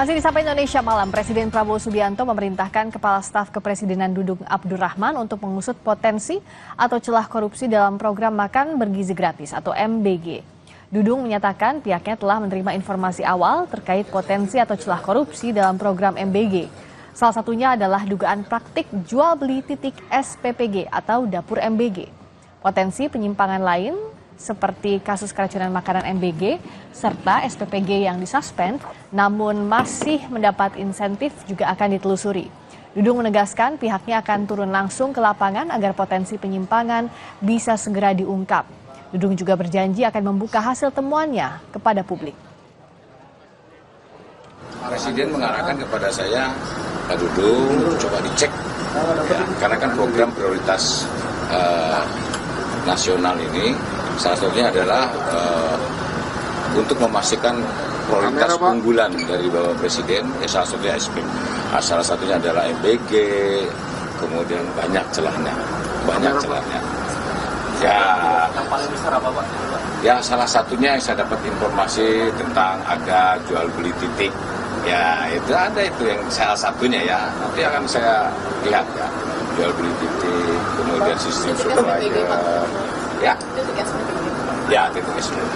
Masih di Sapa Indonesia Malam, Presiden Prabowo Subianto memerintahkan Kepala Staf Kepresidenan Dudung Abdurrahman untuk mengusut potensi atau celah korupsi dalam program Makan Bergizi Gratis atau MBG. Dudung menyatakan pihaknya telah menerima informasi awal terkait potensi atau celah korupsi dalam program MBG. Salah satunya adalah dugaan praktik jual beli titik SPPG atau dapur MBG. Potensi penyimpangan lain seperti kasus keracunan makanan MBG serta SPPG yang disuspend namun masih mendapat insentif juga akan ditelusuri. Dudung menegaskan pihaknya akan turun langsung ke lapangan agar potensi penyimpangan bisa segera diungkap. Dudung juga berjanji akan membuka hasil temuannya kepada publik. Presiden mengarahkan kepada saya, Pak Dudung, coba dicek, ya, karena kan program prioritas nasional ini salah satunya adalah untuk memastikan prioritas unggulan dari Bapak Presiden, salah satunya SP, salah satunya adalah MBG, kemudian banyak celahnya. Ya, yang paling besar apa Pak? Ya salah satunya yang saya dapat informasi tentang ada jual beli titik. Ya itu ada itu yang salah satunya ya. Nanti akan saya lihat ya, jual beli titik, kemudian sistem supplier. Ya, titik SPPG.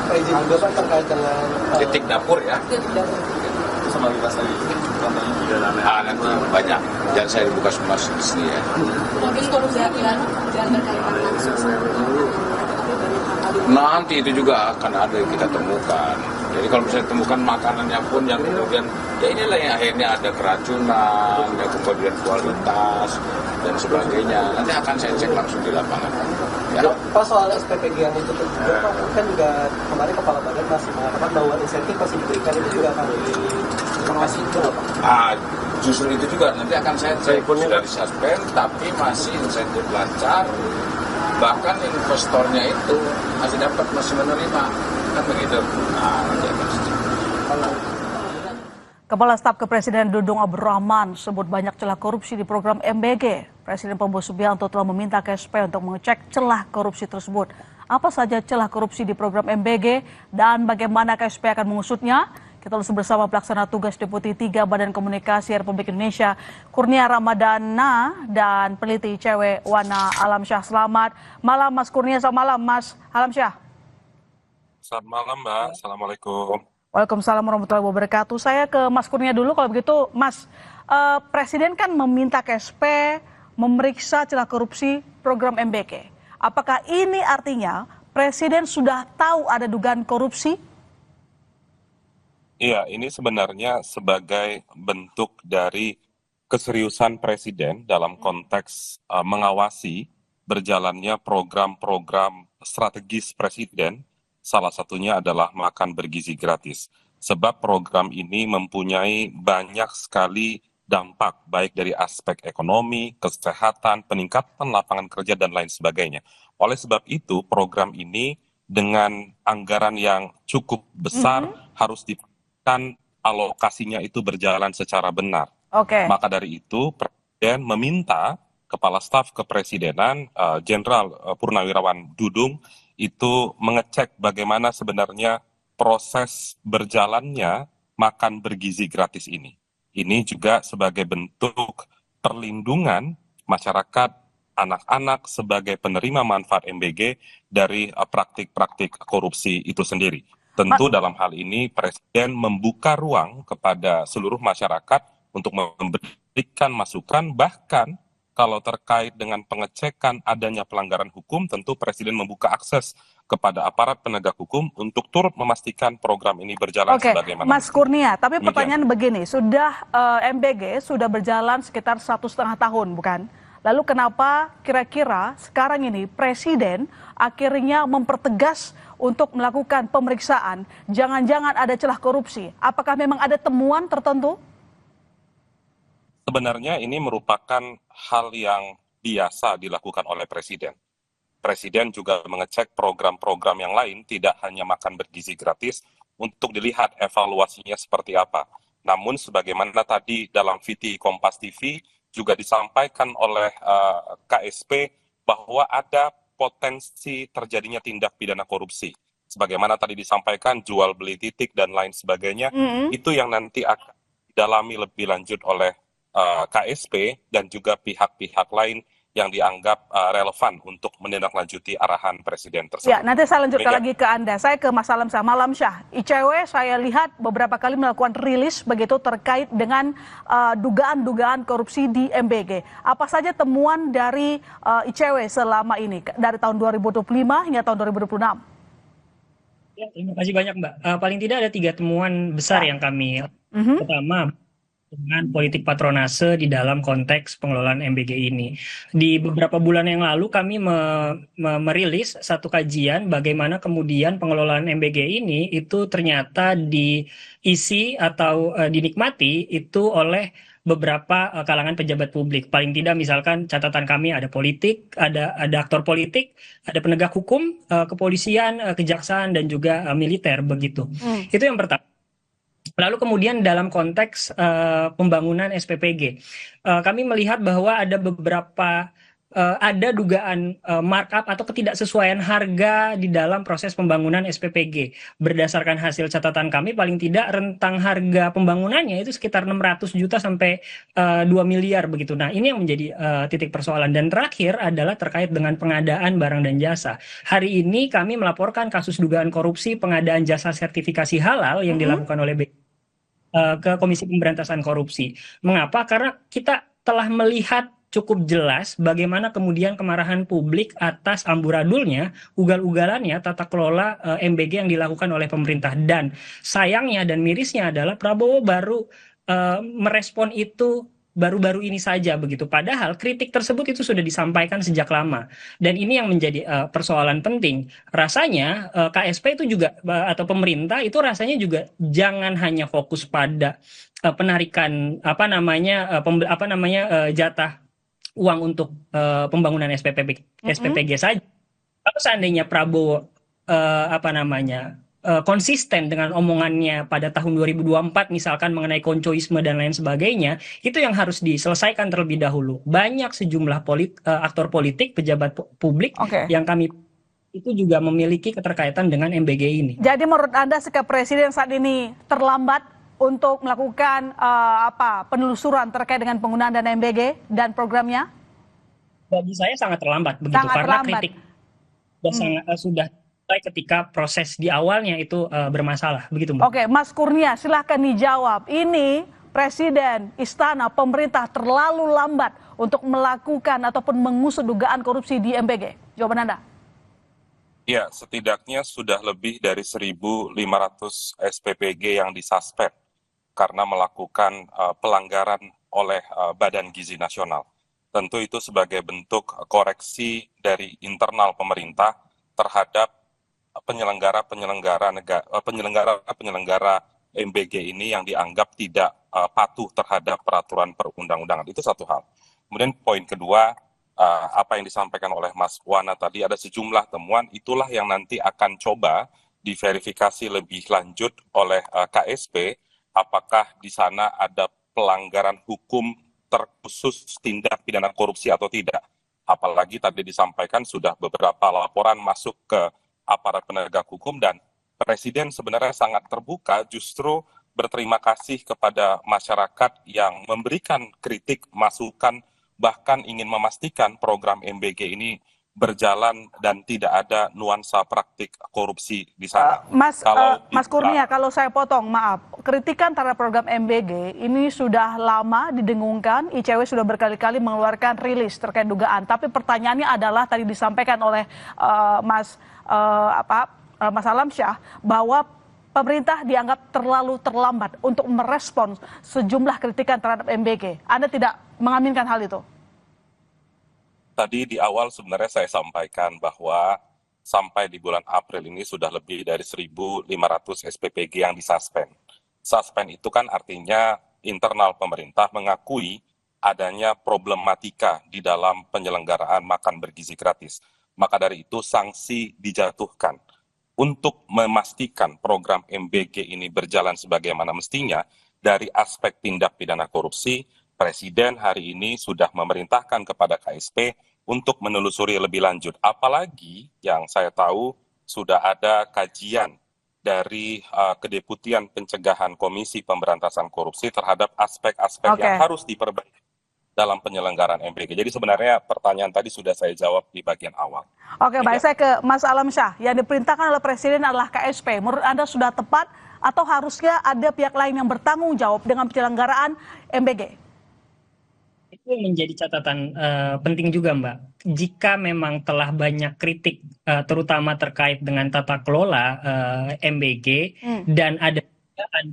Izin juga Pak terkait dengan titik dapur ya. titik dapur. Sama kita lagi contohnya tidak lama. Nanti banyak. Jangan saya buka semua di sini ya. Mungkin korupsi jangan berkaitan langsung. Nanti itu juga akan ada yang kita temukan. Jadi kalau misalnya temukan makanannya pun yang kemudian ya inilah yang akhirnya ada keracunan, ya kemudian kualitas dan sebagainya. Nanti akan saya cek langsung di lapangan. Ya. Pak soal SPPG yang ditutup juga Pak, kan juga kemarin Kepala Badan masih mengatakan bahwa insentif masih diberikan, itu juga akan diinformasi itu Pak. Justru itu juga nanti akan saya cek, sudah disuspend tapi masih insentif lancar. Bahkan investornya itu masih menerima, kan begitu. Nanti akan cek. Kepala Staf Kepresidenan Dudung Abdurrahman sebut banyak celah korupsi di program MBG. Presiden Prabowo Subianto telah meminta KSP untuk mengecek celah korupsi tersebut. Apa saja celah korupsi di program MBG dan bagaimana KSP akan mengusutnya? Kita langsung bersama Pelaksana Tugas Deputi 3 Badan Komunikasi Republik Indonesia, Kurnia Ramadana, dan peneliti ICW Wana Alamsyah. Selamat malam Mas Kurnia, selamat malam Mas Alamsyah. Selamat malam Mbak, Assalamualaikum. Waalaikumsalam warahmatullahi wabarakatuh. Saya ke Mas Kurnia dulu kalau begitu. Mas, Presiden kan meminta KSP memeriksa celah korupsi program MBG. Apakah ini artinya Presiden sudah tahu ada dugaan korupsi? Iya, ini sebenarnya sebagai bentuk dari keseriusan Presiden dalam konteks mengawasi berjalannya program-program strategis Presiden. Salah satunya adalah Makan Bergizi Gratis. Sebab program ini mempunyai banyak sekali dampak, baik dari aspek ekonomi, kesehatan, peningkatan lapangan kerja, dan lain sebagainya. Oleh sebab itu, program ini dengan anggaran yang cukup besar harus dipastikan alokasinya itu berjalan secara benar. Maka dari itu, Presiden meminta Kepala Staf Kepresidenan, Jenderal Purnawirawan Dudung, itu mengecek bagaimana sebenarnya proses berjalannya Makan Bergizi Gratis ini. Ini juga sebagai bentuk perlindungan masyarakat, anak-anak sebagai penerima manfaat MBG dari praktik-praktik korupsi itu sendiri. Tentu dalam hal ini Presiden membuka ruang kepada seluruh masyarakat untuk memberikan masukan, bahkan kalau terkait dengan pengecekan adanya pelanggaran hukum, tentu Presiden membuka akses kepada aparat penegak hukum untuk turut memastikan program ini berjalan sebagaimana. Mas Kurnia, tapi pertanyaan begini, sudah MBG sudah berjalan sekitar 1,5 tahun, bukan? Lalu kenapa kira-kira sekarang ini Presiden akhirnya mempertegas untuk melakukan pemeriksaan? Jangan-jangan ada celah korupsi? Apakah memang ada temuan tertentu? Sebenarnya ini merupakan hal yang biasa dilakukan oleh Presiden. Presiden juga mengecek program-program yang lain, tidak hanya Makan Bergizi Gratis, untuk dilihat evaluasinya seperti apa. Namun sebagaimana tadi dalam VT Kompas TV juga disampaikan oleh KSP bahwa ada potensi terjadinya tindak pidana korupsi. sebagaimana tadi disampaikan jual beli titik dan lain sebagainya, itu yang nanti akan didalami lebih lanjut oleh KSP dan juga pihak-pihak lain yang dianggap relevan untuk menindaklanjuti arahan Presiden tersebut. Ya, nanti saya lanjutkan lagi ke Anda. Saya ke Mas Alamsyah. Malamsyah, ICW saya lihat beberapa kali melakukan rilis begitu terkait dengan dugaan-dugaan korupsi di MBG. Apa saja temuan dari ICW selama ini, dari tahun 2025 hingga tahun 2026? Ya, terima kasih banyak, Mbak. Paling tidak ada 3 temuan besar yang kami. Pertama, dengan politik patronase di dalam konteks pengelolaan MBG ini. Di beberapa bulan yang lalu kami merilis satu kajian bagaimana kemudian pengelolaan MBG ini itu ternyata diisi atau dinikmati itu oleh beberapa kalangan pejabat publik. Paling tidak misalkan catatan kami ada politik, ada aktor politik, ada penegak hukum, kepolisian, kejaksaan, dan juga militer begitu. Itu yang pertama. Lalu kemudian dalam konteks pembangunan SPPG, kami melihat bahwa ada beberapa ada dugaan markup atau ketidaksesuaian harga di dalam proses pembangunan SPPG. Berdasarkan hasil catatan kami, paling tidak rentang harga pembangunannya itu sekitar 600 juta sampai 2 miliar begitu. Nah, ini yang menjadi titik persoalan. Dan terakhir adalah terkait dengan pengadaan barang dan jasa. Hari ini kami melaporkan kasus dugaan korupsi pengadaan jasa sertifikasi halal yang dilakukan oleh ke Komisi Pemberantasan Korupsi. Mengapa? Karena kita telah melihat cukup jelas bagaimana kemudian kemarahan publik atas amburadulnya, ugal-ugalannya tata kelola MBG yang dilakukan oleh pemerintah. Dan sayangnya dan mirisnya adalah Prabowo baru merespon itu baru-baru ini saja begitu. Padahal kritik tersebut itu sudah disampaikan sejak lama. Dan ini yang menjadi persoalan penting. Rasanya KSP itu juga atau pemerintah itu rasanya juga jangan hanya fokus pada penarikan jatah uang untuk pembangunan SPPG saja. Kalau seandainya Prabowo konsisten dengan omongannya pada tahun 2024 misalkan mengenai koncoisme dan lain sebagainya, itu yang harus diselesaikan terlebih dahulu. Banyak sejumlah aktor politik, pejabat publik yang kami itu juga memiliki keterkaitan dengan MBG ini. Jadi menurut Anda sikap Presiden saat ini terlambat untuk melakukan penelusuran terkait dengan penggunaan dana MBG dan programnya? Bagi saya sangat terlambat begitu, karena kritik sudah ketika proses di awalnya itu bermasalah begitu, Mbak. Oke, Mas Kurnia, silahkan dijawab. Ini Presiden, Istana, pemerintah terlalu lambat untuk melakukan ataupun mengusut dugaan korupsi di MBG. Jawaban Anda? Ya, setidaknya sudah lebih dari 1.500 SPPG yang disuspend karena melakukan pelanggaran oleh Badan Gizi Nasional. Tentu itu sebagai bentuk koreksi dari internal pemerintah terhadap penyelenggara MBG ini yang dianggap tidak patuh terhadap peraturan perundang-undangan. Itu satu hal. Kemudian poin kedua, apa yang disampaikan oleh Mas Wana tadi, ada sejumlah temuan, itulah yang nanti akan coba diverifikasi lebih lanjut oleh KSP, apakah di sana ada pelanggaran hukum terkhusus tindak pidana korupsi atau tidak. Apalagi tadi disampaikan sudah beberapa laporan masuk ke aparat penegak hukum dan Presiden sebenarnya sangat terbuka justru berterima kasih kepada masyarakat yang memberikan kritik, masukan, bahkan ingin memastikan program MBG ini berjalan dan tidak ada nuansa praktik korupsi di sana. Mas Kurnia, kalau saya potong, maaf, kritikan terhadap program MBG ini sudah lama didengungkan, ICW sudah berkali-kali mengeluarkan rilis terkait dugaan. Tapi pertanyaannya adalah tadi disampaikan oleh Mas Alamsyah bahwa pemerintah dianggap terlalu terlambat untuk merespons sejumlah kritikan terhadap MBG. Anda tidak mengaminkan hal itu? Tadi di awal sebenarnya saya sampaikan bahwa sampai di bulan April ini sudah lebih dari 1.500 SPPG yang disuspend. Suspend itu kan artinya internal pemerintah mengakui adanya problematika di dalam penyelenggaraan makan bergizi gratis. Maka dari itu sanksi dijatuhkan. Untuk memastikan program MBG ini berjalan sebagaimana mestinya, dari aspek tindak pidana korupsi, Presiden hari ini sudah memerintahkan kepada KSP untuk menelusuri lebih lanjut. Apalagi yang saya tahu sudah ada kajian dari Kedeputian Pencegahan Komisi Pemberantasan Korupsi terhadap aspek-aspek yang harus diperbaiki dalam penyelenggaraan MBG. Jadi sebenarnya pertanyaan tadi sudah saya jawab di bagian awal. Oke, baik, saya ke Mas Alamsyah. Yang diperintahkan oleh Presiden adalah KSP. Menurut Anda sudah tepat atau harusnya ada pihak lain yang bertanggung jawab dengan penyelenggaraan MBG? Itu menjadi catatan penting juga, Mbak. Jika memang telah banyak kritik, terutama terkait dengan tata kelola MBG, dan ada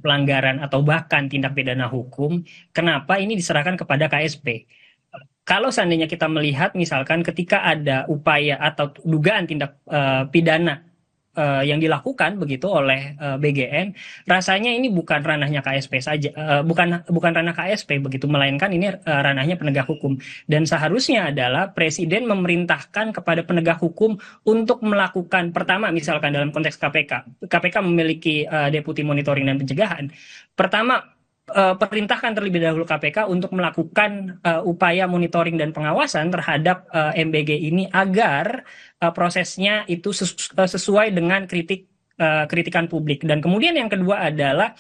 pelanggaran atau bahkan tindak pidana hukum, kenapa ini diserahkan kepada KSP? Kalau seandainya kita melihat misalkan ketika ada upaya atau dugaan tindak pidana yang dilakukan begitu oleh BGN, rasanya ini bukan ranahnya KSP saja, bukan ranah KSP begitu, melainkan ini ranahnya penegak hukum. Dan seharusnya adalah Presiden memerintahkan kepada penegak hukum untuk melakukan, pertama misalkan dalam konteks KPK memiliki Deputi Monitoring dan Pencegahan. Pertama, perintahkan terlebih dahulu KPK untuk melakukan upaya monitoring dan pengawasan terhadap MBG ini agar prosesnya itu sesuai dengan kritikan publik. Dan kemudian yang kedua adalah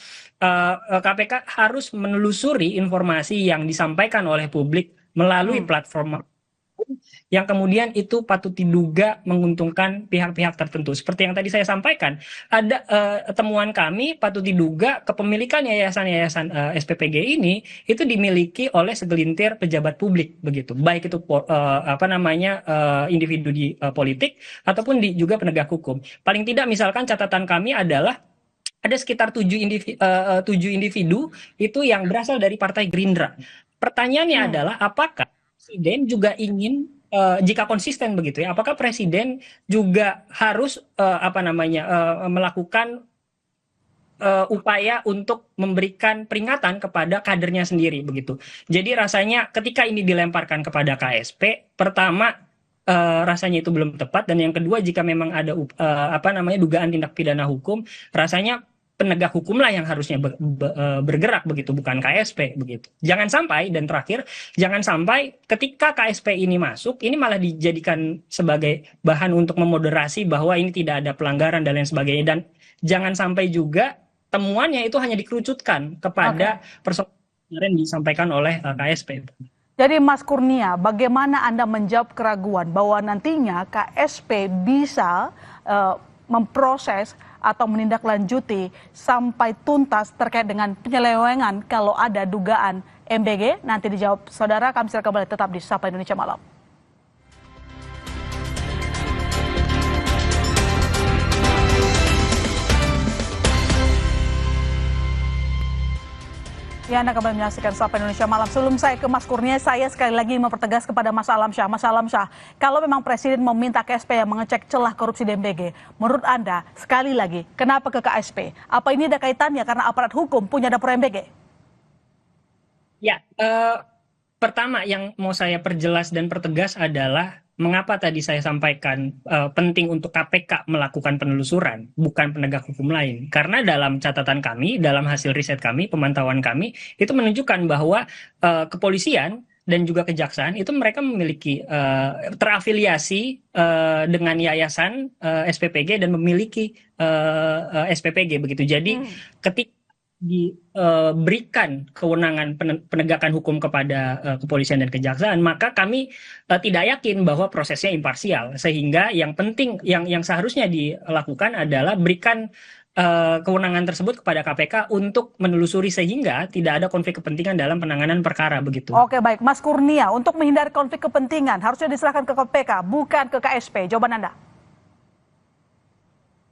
KPK harus menelusuri informasi yang disampaikan oleh publik melalui platform yang kemudian itu patut diduga menguntungkan pihak-pihak tertentu. Seperti yang tadi saya sampaikan, ada temuan kami patut diduga kepemilikan yayasan-yayasan SPPG ini itu dimiliki oleh segelintir pejabat publik begitu, baik itu individu di politik ataupun juga penegak hukum. Paling tidak misalkan catatan kami adalah ada sekitar 7 individu itu yang berasal dari Partai Gerindra. Pertanyaannya adalah apakah Presiden juga ingin jika konsisten begitu ya, apakah Presiden juga harus melakukan upaya untuk memberikan peringatan kepada kadernya sendiri begitu. Jadi rasanya ketika ini dilemparkan kepada KSP, pertama rasanya itu belum tepat, dan yang kedua jika memang ada dugaan tindak pidana hukum, rasanya penegak hukumlah yang harusnya bergerak begitu, bukan KSP begitu. Jangan sampai, dan terakhir, jangan sampai ketika KSP ini masuk, ini malah dijadikan sebagai bahan untuk memoderasi bahwa ini tidak ada pelanggaran dan lain sebagainya, dan jangan sampai juga temuannya itu hanya dikerucutkan kepada persoalan yang disampaikan oleh KSP. Jadi Mas Kurnia, bagaimana Anda menjawab keraguan bahwa nantinya KSP bisa memproses atau menindaklanjuti sampai tuntas terkait dengan penyelewengan kalau ada dugaan MBG? Nanti dijawab saudara, kami silakan kembali tetap di Sapa Indonesia Malam. Ya, Anda kembali menyaksikan Sapa Indonesia Malam. Sebelum saya ke Mas Kurnia, saya sekali lagi mempertegas kepada Mas Alamsyah. Mas Alamsyah, kalau memang Presiden meminta KSP yang mengecek celah korupsi di MBG, menurut Anda, sekali lagi, kenapa ke KSP? Apa ini ada kaitannya karena aparat hukum punya dapur MBG? Ya, pertama yang mau saya perjelas dan pertegas adalah mengapa tadi saya sampaikan penting untuk KPK melakukan penelusuran, bukan penegak hukum lain. Karena dalam catatan kami, dalam hasil riset kami, pemantauan kami, itu menunjukkan bahwa kepolisian dan juga kejaksaan itu mereka memiliki terafiliasi dengan yayasan SPPG dan memiliki SPPG begitu. Jadi ketika diberikan kewenangan penegakan hukum kepada kepolisian dan kejaksaan, maka kami tidak yakin bahwa prosesnya imparsial, sehingga yang penting yang seharusnya dilakukan adalah berikan kewenangan tersebut kepada KPK untuk menelusuri sehingga tidak ada konflik kepentingan dalam penanganan perkara begitu. Oke, baik, Mas Kurnia, untuk menghindari konflik kepentingan harusnya diserahkan ke KPK, bukan ke KSP. Jawaban Anda?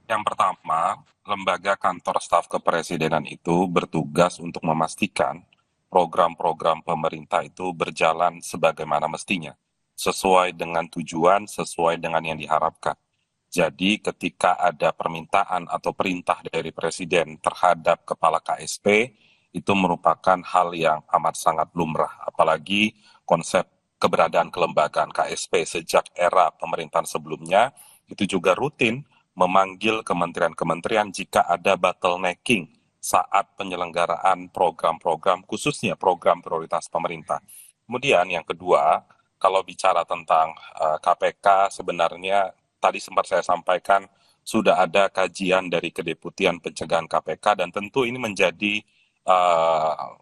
Yang pertama, lembaga kantor staf kepresidenan itu bertugas untuk memastikan program-program pemerintah itu berjalan sebagaimana mestinya, sesuai dengan tujuan, sesuai dengan yang diharapkan. Jadi ketika ada permintaan atau perintah dari Presiden terhadap kepala KSP, itu merupakan hal yang amat sangat lumrah, apalagi konsep keberadaan kelembagaan KSP sejak era pemerintahan sebelumnya, itu juga rutin memanggil kementerian-kementerian jika ada bottlenecking saat penyelenggaraan program-program, khususnya program prioritas pemerintah. Kemudian yang kedua, kalau bicara tentang KPK, sebenarnya tadi sempat saya sampaikan sudah ada kajian dari Kedeputian Pencegahan KPK, dan tentu ini menjadi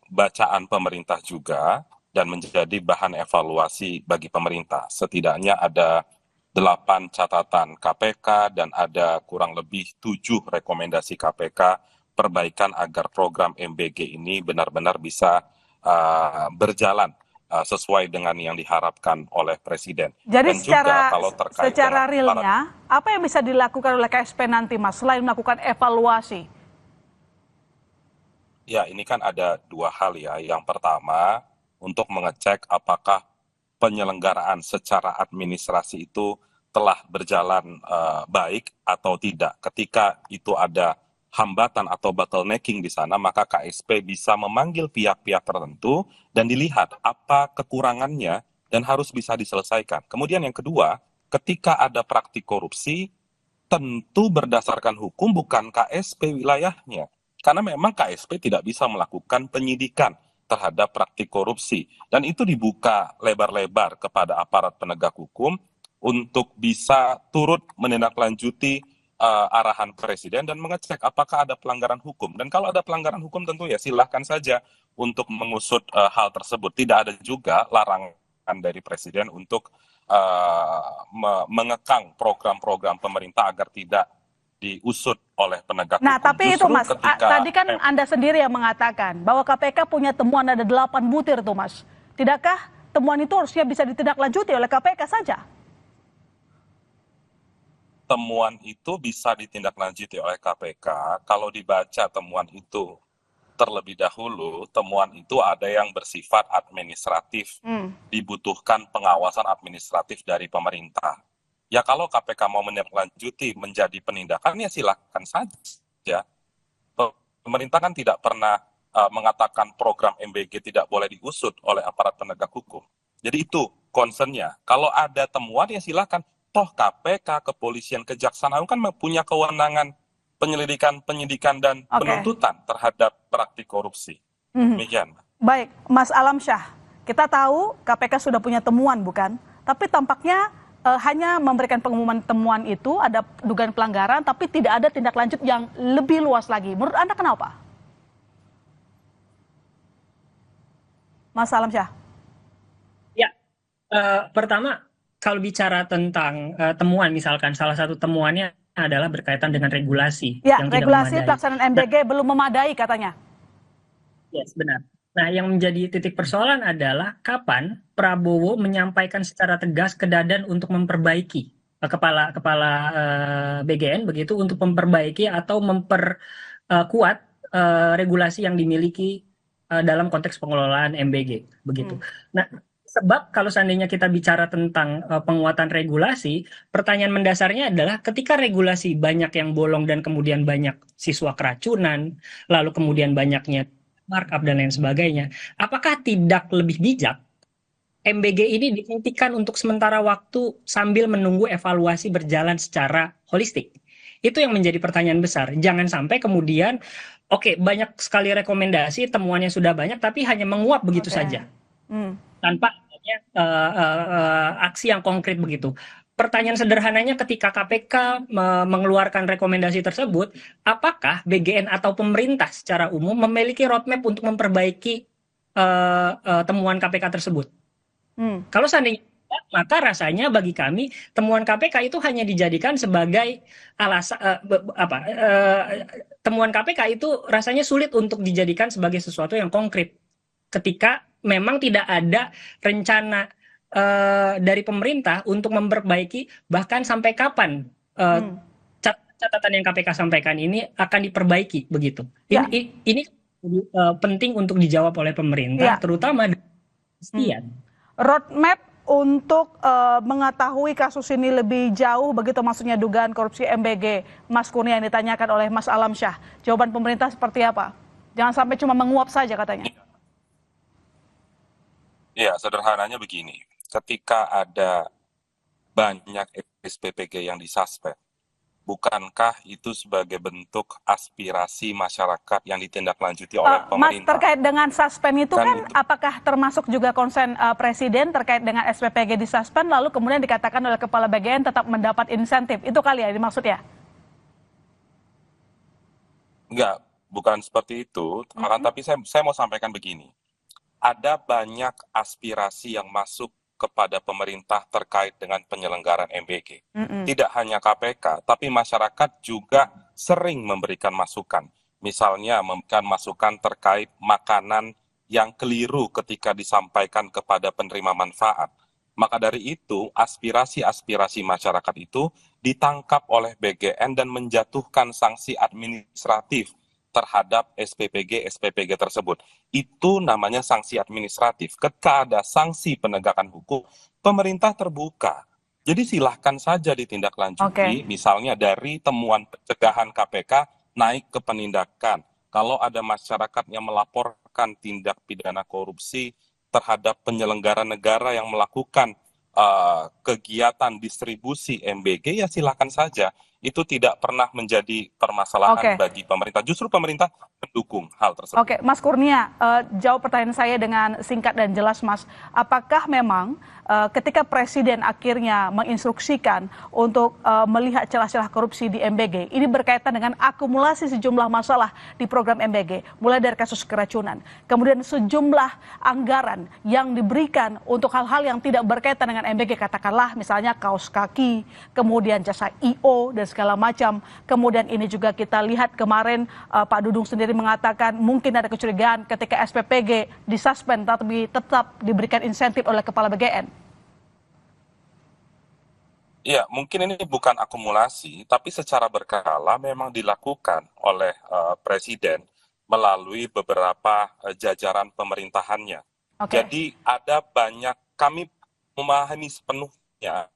bacaan pemerintah juga dan menjadi bahan evaluasi bagi pemerintah. Setidaknya ada 8 catatan KPK dan ada kurang lebih 7 rekomendasi KPK perbaikan agar program MBG ini benar-benar bisa berjalan sesuai dengan yang diharapkan oleh Presiden. Jadi Dan juga kalau terkait secara dengan realnya, apa yang bisa dilakukan oleh KSP nanti, Mas, selain melakukan evaluasi? Ya, ini kan ada 2 hal ya. Yang pertama, untuk mengecek apakah penyelenggaraan secara administrasi itu telah berjalan baik atau tidak. Ketika itu ada hambatan atau bottlenecking di sana, maka KSP bisa memanggil pihak-pihak tertentu dan dilihat apa kekurangannya dan harus bisa diselesaikan. Kemudian yang kedua, ketika ada praktik korupsi, tentu berdasarkan hukum bukan KSP wilayahnya. Karena memang KSP tidak bisa melakukan penyidikan terhadap praktik korupsi. Dan itu dibuka lebar-lebar kepada aparat penegak hukum untuk bisa turut menindaklanjuti arahan Presiden dan mengecek apakah ada pelanggaran hukum. Dan kalau ada pelanggaran hukum tentu ya silahkan saja untuk mengusut hal tersebut. Tidak ada juga larangan dari Presiden untuk mengekang program-program pemerintah agar tidak diusut oleh penegak Nah, hukum. tapi Justru itu, Mas, tadi kan ketika Anda sendiri yang mengatakan bahwa KPK punya temuan ada 8 butir tuh, Mas. Tidakkah temuan itu harusnya bisa ditindaklanjuti oleh KPK saja? temuan itu bisa ditindaklanjuti oleh KPK, kalau dibaca temuan itu terlebih dahulu, temuan itu ada yang bersifat administratif, dibutuhkan pengawasan administratif dari pemerintah. Ya kalau KPK mau menindaklanjuti menjadi penindakan, ya silakan saja. Pemerintah kan tidak pernah mengatakan program MBG tidak boleh diusut oleh aparat penegak hukum. Jadi itu concern-nya. Kalau ada temuan ya silakan. Toh KPK, kepolisian, kejaksaan agung kan punya kewenangan penyelidikan, penyidikan, dan penuntutan terhadap praktik korupsi. Demikian. Baik, Mas Alamsyah, kita tahu KPK sudah punya temuan, bukan? Tapi tampaknya hanya memberikan pengumuman temuan itu, ada dugaan pelanggaran, tapi tidak ada tindak lanjut yang lebih luas lagi. Menurut Anda kenapa? Mas Alamsyah. Ya, pertama, kalau bicara tentang temuan, misalkan salah satu temuannya adalah berkaitan dengan regulasi Ya, yang tidak regulasi memadai. pelaksanaan MBG belum memadai katanya. Yes, benar. Nah, yang menjadi titik persoalan adalah kapan Prabowo menyampaikan secara tegas ke Dadan untuk memperbaiki kepala BGN begitu untuk memperbaiki atau memperkuat regulasi yang dimiliki dalam konteks pengelolaan MBG begitu. Nah, sebab kalau seandainya kita bicara tentang penguatan regulasi, pertanyaan mendasarnya adalah ketika regulasi banyak yang bolong dan kemudian banyak siswa keracunan, lalu kemudian banyaknya markup dan lain sebagainya, apakah tidak lebih bijak MBG ini dihentikan untuk sementara waktu sambil menunggu evaluasi berjalan secara holistik? Itu yang menjadi pertanyaan besar. Jangan sampai kemudian, banyak sekali rekomendasi, temuannya sudah banyak, tapi hanya menguap begitu saja. Tanpa adanya aksi yang konkret begitu. Pertanyaan sederhananya ketika KPK mengeluarkan rekomendasi tersebut, apakah BGN atau pemerintah secara umum memiliki roadmap untuk memperbaiki temuan KPK tersebut? Kalau seandainya tidak, maka rasanya bagi kami temuan KPK itu hanya dijadikan sebagai alasan temuan KPK itu rasanya sulit untuk dijadikan sebagai sesuatu yang konkret ketika memang tidak ada rencana dari pemerintah untuk memperbaiki bahkan sampai kapan catatan yang KPK sampaikan ini akan diperbaiki begitu. Ya. Ini penting untuk dijawab oleh pemerintah, terutama kepastian. Roadmap untuk mengetahui kasus ini lebih jauh begitu, maksudnya dugaan korupsi MBG, Mas Kurnia, yang ditanyakan oleh Mas Alamsyah. Jawaban pemerintah seperti apa? Jangan sampai cuma menguap saja katanya. Ya, sederhananya begini. Ketika ada banyak SPPG yang disuspend, bukankah itu sebagai bentuk aspirasi masyarakat yang ditindaklanjuti oleh Mas, pemerintah? terkait dengan suspend itu kan itu. apakah termasuk juga konsen Presiden terkait dengan SPPG disuspend, lalu kemudian dikatakan oleh Kepala BGN tetap mendapat insentif? Itu kali ya dimaksud ya? Enggak, bukan seperti itu. Akan tapi saya mau sampaikan begini. Ada banyak aspirasi yang masuk kepada pemerintah terkait dengan penyelenggaraan MBG. Tidak hanya KPK, tapi masyarakat juga sering memberikan masukan. Misalnya memberikan masukan terkait makanan yang keliru ketika disampaikan kepada penerima manfaat. Maka dari itu, aspirasi-aspirasi masyarakat itu ditangkap oleh BGN dan menjatuhkan sanksi administratif terhadap SPPG tersebut. Itu namanya sanksi administratif. Ketika ada sanksi penegakan hukum, pemerintah terbuka. Jadi silahkan saja ditindaklanjuti, misalnya dari temuan pencegahan KPK naik ke penindakan. Kalau ada masyarakat yang melaporkan tindak pidana korupsi terhadap penyelenggara negara yang melakukan kegiatan distribusi MBG, ya silakan saja. Itu tidak pernah menjadi permasalahan bagi pemerintah. Justru pemerintah mendukung hal tersebut. Oke, Mas Kurnia, jawab pertanyaan saya dengan singkat dan jelas, Mas. Apakah memang ketika Presiden akhirnya menginstruksikan untuk melihat celah-celah korupsi di MBG, ini berkaitan dengan akumulasi sejumlah masalah di program MBG, mulai dari kasus keracunan, kemudian sejumlah anggaran yang diberikan untuk hal-hal yang tidak berkaitan dengan MBG, katakanlah misalnya kaos kaki, kemudian jasa IO, dan segala macam. Kemudian ini juga kita lihat kemarin Pak Dudung sendiri mengatakan mungkin ada kecurigaan ketika SPPG disuspend tapi tetap diberikan insentif oleh Kepala BGN. Ya, mungkin ini bukan akumulasi, tapi secara berkala memang dilakukan oleh Presiden melalui beberapa jajaran pemerintahannya. Jadi ada banyak, kami memahami sepenuhnya,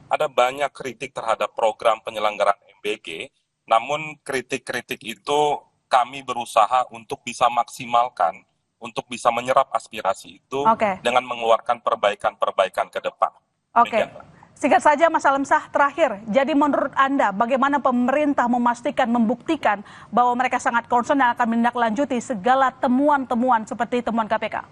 ada banyak kritik terhadap program penyelenggaraan MBG, namun kritik-kritik itu kami berusaha untuk bisa maksimalkan, untuk bisa menyerap aspirasi itu dengan mengeluarkan perbaikan-perbaikan ke depan. Singkat saja Mas Alamsyah, terakhir, jadi menurut Anda bagaimana pemerintah memastikan, membuktikan bahwa mereka sangat concern dan akan menindaklanjuti segala temuan-temuan seperti temuan KPK?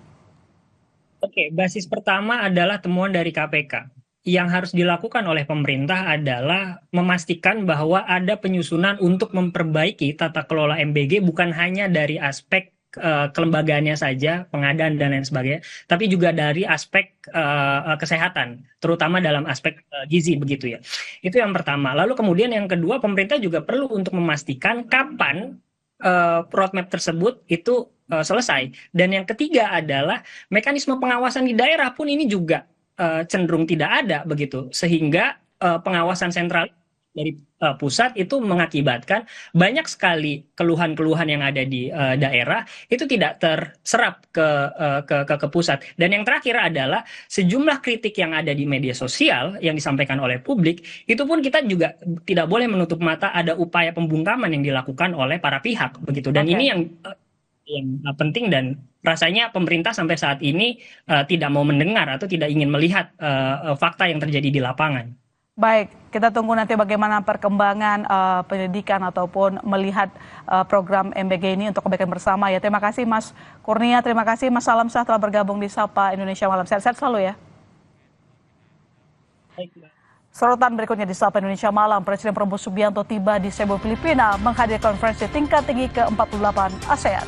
Basis pertama adalah temuan dari KPK. Yang harus dilakukan oleh pemerintah adalah memastikan bahwa ada penyusunan untuk memperbaiki tata kelola MBG bukan hanya dari aspek kelembagaannya saja, pengadaan dan lain sebagainya, tapi juga dari aspek kesehatan, terutama dalam aspek gizi begitu ya. Itu yang pertama. Lalu kemudian yang kedua, pemerintah juga perlu untuk memastikan kapan roadmap tersebut itu selesai. Dan yang ketiga adalah mekanisme pengawasan di daerah pun ini juga cenderung tidak ada begitu, sehingga pengawasan sentral dari pusat itu mengakibatkan banyak sekali keluhan-keluhan yang ada di daerah itu tidak terserap ke pusat. Dan yang terakhir adalah sejumlah kritik yang ada di media sosial yang disampaikan oleh publik, itu pun kita juga tidak boleh menutup mata ada upaya pembungkaman yang dilakukan oleh para pihak begitu. Dan ini yang penting, dan rasanya pemerintah sampai saat ini tidak mau mendengar atau tidak ingin melihat fakta yang terjadi di lapangan. Baik, kita tunggu nanti bagaimana perkembangan pendidikan ataupun melihat program MBG ini untuk kebaikan bersama ya. Terima kasih Mas Kurnia, terima kasih Mas Alamsyah telah bergabung di Sapa Indonesia Malam. Sehat-sehat selalu ya. Sorotan berikutnya di Sapa Indonesia Malam, Presiden Prabowo Subianto tiba di Cebu, Filipina menghadiri konferensi tingkat tinggi ke-48 ASEAN.